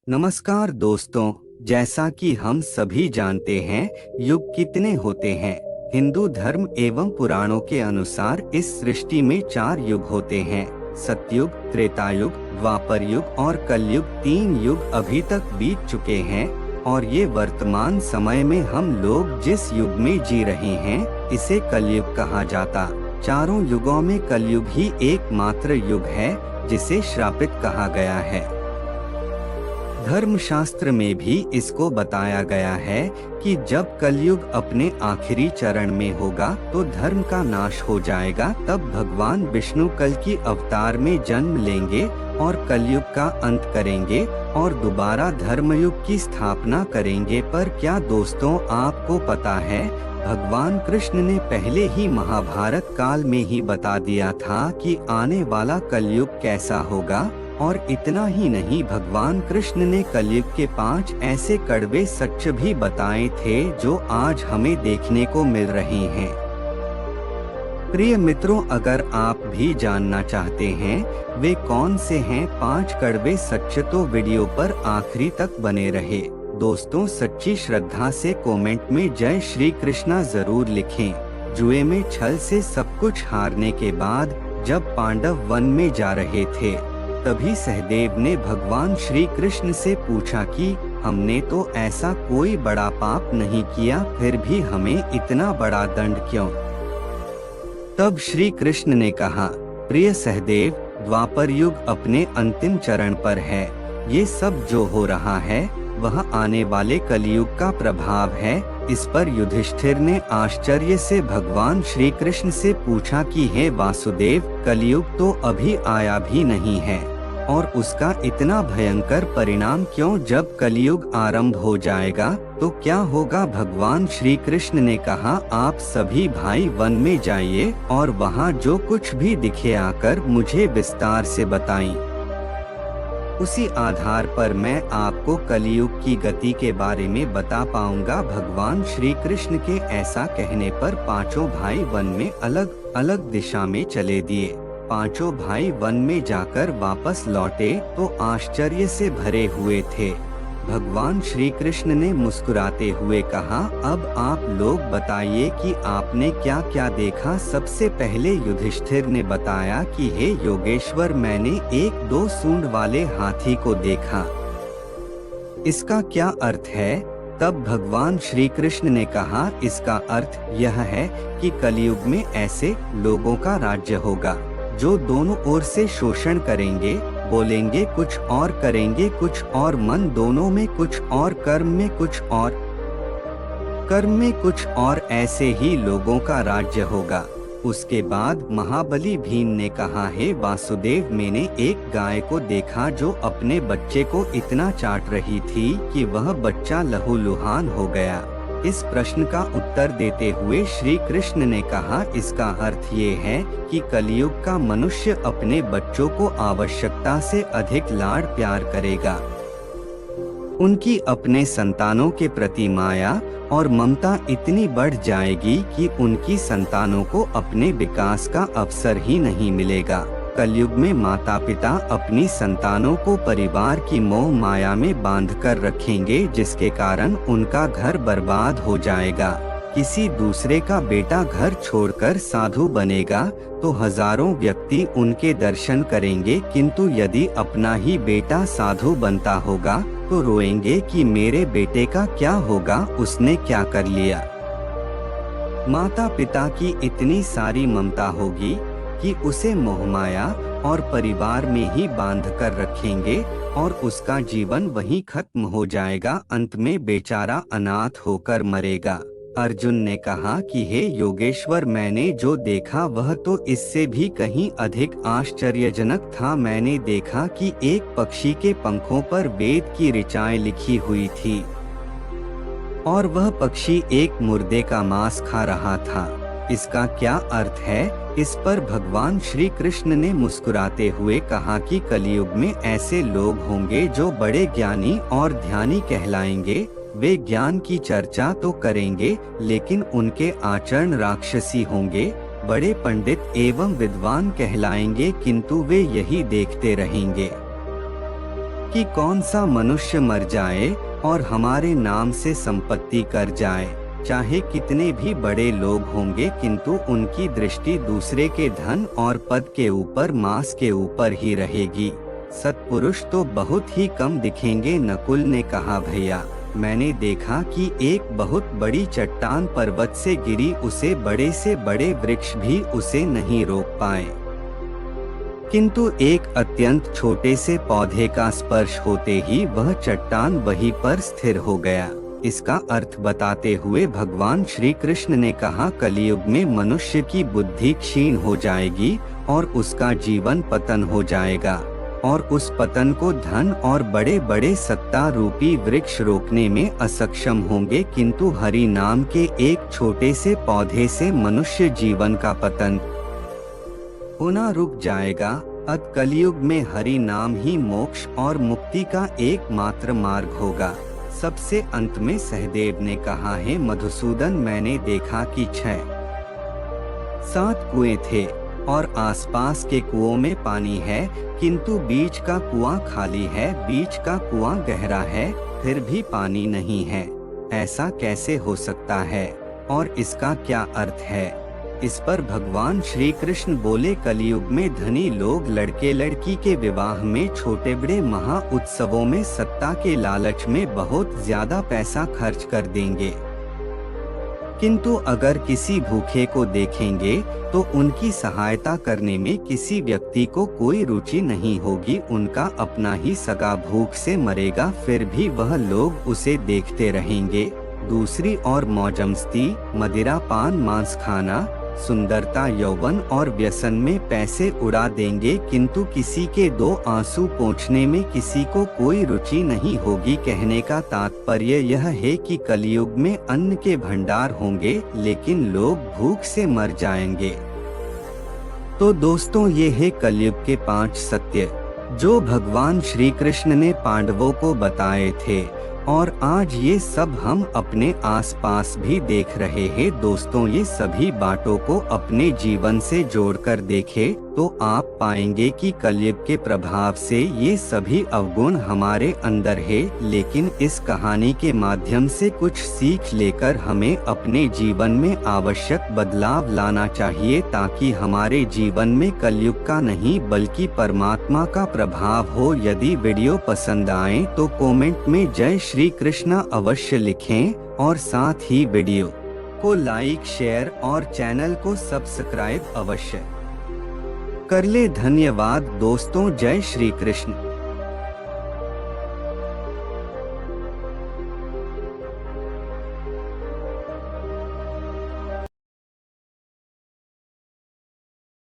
नमस्कार दोस्तों, जैसा कि हम सभी जानते हैं, युग कितने होते हैं। हिंदू धर्म एवं पुराणों के अनुसार इस सृष्टि में 4 युग होते हैं। सतयुग, त्रेतायुग, द्वापर युग और कलयुग। 3 युग अभी तक बीत चुके हैं और ये वर्तमान समय में हम लोग जिस युग में जी रहे हैं, इसे कलयुग कहा जाता। चारों युगों में कलयुग ही एकमात्र युग है जिसे श्रापित कहा गया है। धर्मशास्त्र में भी इसको बताया गया है कि जब कलयुग अपने आखिरी चरण में होगा तो धर्म का नाश हो जाएगा। तब भगवान विष्णु कल की अवतार में जन्म लेंगे और कलयुग का अंत करेंगे और दोबारा धर्मयुग की स्थापना करेंगे। पर क्या दोस्तों, आपको पता है, भगवान कृष्ण ने पहले ही महाभारत काल में ही बता दिया था कि आने वाला कलयुग कैसा होगा। और इतना ही नहीं, भगवान कृष्ण ने कलयुग के 5 ऐसे कड़वे सच भी बताए थे जो आज हमें देखने को मिल रहे हैं। प्रिय मित्रों, अगर आप भी जानना चाहते हैं वे कौन से हैं 5 कड़वे सच, तो वीडियो पर आखिरी तक बने रहे। दोस्तों, सच्ची श्रद्धा से कमेंट में जय श्री कृष्णा जरूर लिखें। जुए में छल से सब कुछ हारने के बाद जब पांडव वन में जा रहे थे, तभी सहदेव ने भगवान श्री कृष्ण से पूछा कि हमने तो ऐसा कोई बड़ा पाप नहीं किया, फिर भी हमें इतना बड़ा दंड क्यों? तब श्री कृष्ण ने कहा, प्रिय सहदेव, द्वापर युग अपने अंतिम चरण पर है। ये सब जो हो रहा है वह आने वाले कलयुग का प्रभाव है। इस पर युधिष्ठिर ने आश्चर्य से भगवान श्री कृष्ण से पूछा कि हे वासुदेव, कलयुग तो अभी आया भी नहीं है और उसका इतना भयंकर परिणाम क्यों? जब कलयुग आरंभ हो जाएगा तो क्या होगा? भगवान श्री कृष्ण ने कहा, आप सभी भाई वन में जाइए और वहाँ जो कुछ भी दिखे आकर मुझे विस्तार से बताएं। उसी आधार पर मैं आपको कलयुग की गति के बारे में बता पाऊंगा। भगवान श्री कृष्ण के ऐसा कहने पर पांचों भाई वन में अलग अलग दिशा में चले दिए। पांचों भाई वन में जाकर वापस लौटे तो आश्चर्य से भरे हुए थे। भगवान श्री कृष्ण ने मुस्कुराते हुए कहा, अब आप लोग बताइए कि आपने क्या क्या देखा। सबसे पहले युधिष्ठिर ने बताया कि हे योगेश्वर, मैंने एक 2 सूंड वाले हाथी को देखा। इसका क्या अर्थ है? तब भगवान श्री कृष्ण ने कहा, इसका अर्थ यह है कि कलयुग में ऐसे लोगों का राज्य होगा जो दोनों ओर से शोषण करेंगे, बोलेंगे कुछ और करेंगे कुछ और, मन दोनों में कुछ और, कर्म में कुछ और, कर्म में कुछ और, ऐसे ही लोगों का राज्य होगा। उसके बाद महाबली भीम ने कहा, हे वासुदेव, मैंने एक गाय को देखा जो अपने बच्चे को इतना चाट रही थी कि वह बच्चा लहूलुहान हो गया। इस प्रश्न का उत्तर देते हुए श्री कृष्ण ने कहा, इसका अर्थ ये है कि कलयुग का मनुष्य अपने बच्चों को आवश्यकता से अधिक लाड प्यार करेगा। उनकी अपने संतानों के प्रति माया और ममता इतनी बढ़ जाएगी कि उनकी संतानों को अपने विकास का अवसर ही नहीं मिलेगा। कलयुग में माता पिता अपनी संतानों को परिवार की मोह माया में बांधकर रखेंगे, जिसके कारण उनका घर बर्बाद हो जाएगा। किसी दूसरे का बेटा घर छोड़कर साधु बनेगा तो हजारों व्यक्ति उनके दर्शन करेंगे, किंतु यदि अपना ही बेटा साधु बनता होगा तो रोएंगे कि मेरे बेटे का क्या होगा, उसने क्या कर लिया। माता पिता की इतनी सारी ममता होगी कि उसे मोहमाया और परिवार में ही बांध कर रखेंगे और उसका जीवन वहीं खत्म हो जाएगा। अंत में बेचारा अनाथ होकर मरेगा। अर्जुन ने कहा कि हे योगेश्वर, मैंने जो देखा वह तो इससे भी कहीं अधिक आश्चर्यजनक था। मैंने देखा कि एक पक्षी के पंखों पर वेद की ऋचाएं लिखी हुई थी और वह पक्षी एक मुर्दे का मांस खा रहा था। इसका क्या अर्थ है? इस पर भगवान श्री कृष्ण ने मुस्कुराते हुए कहा कि कलयुग में ऐसे लोग होंगे जो बड़े ज्ञानी और ध्यानी कहलाएंगे। वे ज्ञान की चर्चा तो करेंगे लेकिन उनके आचरण राक्षसी होंगे। बड़े पंडित एवं विद्वान कहलाएंगे किंतु वे यही देखते रहेंगे कि कौन सा मनुष्य मर जाए और हमारे नाम से संपत्ति कर जाए, चाहे कितने भी बड़े लोग होंगे, किंतु उनकी दृष्टि दूसरे के धन और पद के ऊपर, मांस के ऊपर ही रहेगी। सत्पुरुष तो बहुत ही कम दिखेंगे। नकुल ने कहा, भैया मैंने देखा कि एक बहुत बड़ी चट्टान पर्वत से गिरी, उसे बड़े से बड़े वृक्ष भी उसे नहीं रोक पाए, किंतु एक अत्यंत छोटे से पौधे का स्पर्श होते ही वह चट्टान वहीं पर स्थिर हो गया। इसका अर्थ बताते हुए भगवान श्री कृष्ण ने कहा, कलियुग में मनुष्य की बुद्धि क्षीण हो जाएगी और उसका जीवन पतन हो जाएगा, और उस पतन को धन और बड़े बड़े सत्ता रूपी वृक्ष रोकने में असक्षम होंगे, किंतु हरि नाम के एक छोटे से पौधे से मनुष्य जीवन का पतन होना रुक जाएगा। अत कलियुग में हरि नाम ही मोक्ष और मुक्ति का एकमात्र मार्ग होगा। सबसे अंत में सहदेव ने कहा, है मधुसूदन, मैंने देखा कि 6-7 कुएं थे और आसपास के कुओं में पानी है, किंतु बीच का कुआं खाली है, बीच का कुआं गहरा है, फिर भी पानी नहीं है। ऐसा कैसे हो सकता है और इसका क्या अर्थ है? इस पर भगवान श्री कृष्ण बोले, कलियुग में धनी लोग लड़के लड़की के विवाह में, छोटे बड़े महा उत्सवों में, सत्ता के लालच में बहुत ज्यादा पैसा खर्च कर देंगे, किंतु अगर किसी भूखे को देखेंगे तो उनकी सहायता करने में किसी व्यक्ति को कोई रुचि नहीं होगी। उनका अपना ही सगा भूख से मरेगा, फिर भी वह लोग उसे देखते रहेंगे। दूसरी ओर मौजमस्ती, मदिरा पान, मांस खाना, सुंदरता, यौवन और व्यसन में पैसे उड़ा देंगे, किंतु किसी के 2 आंसू पोंछने में किसी को कोई रुचि नहीं होगी। कहने का तात्पर्य यह है कि कलियुग में अन्न के भंडार होंगे, लेकिन लोग भूख से मर जाएंगे। तो दोस्तों, ये है कलियुग के 5 सत्य जो भगवान श्री कृष्ण ने पांडवों को बताए थे, और आज ये सब हम अपने आसपास भी देख रहे हैं। दोस्तों, ये सभी बातों को अपने जीवन से जोड़कर देखें तो आप पाएंगे कि कलयुग के प्रभाव से ये सभी अवगुण हमारे अंदर है, लेकिन इस कहानी के माध्यम से कुछ सीख लेकर हमें अपने जीवन में आवश्यक बदलाव लाना चाहिए, ताकि हमारे जीवन में कलयुग का नहीं बल्कि परमात्मा का प्रभाव हो। यदि वीडियो पसंद आए तो कमेंट में जय श्री कृष्ण अवश्य लिखें, और साथ ही वीडियो को लाइक, शेयर और चैनल को सब्सक्राइब अवश्य कर ले। धन्यवाद दोस्तों, जय श्री कृष्ण।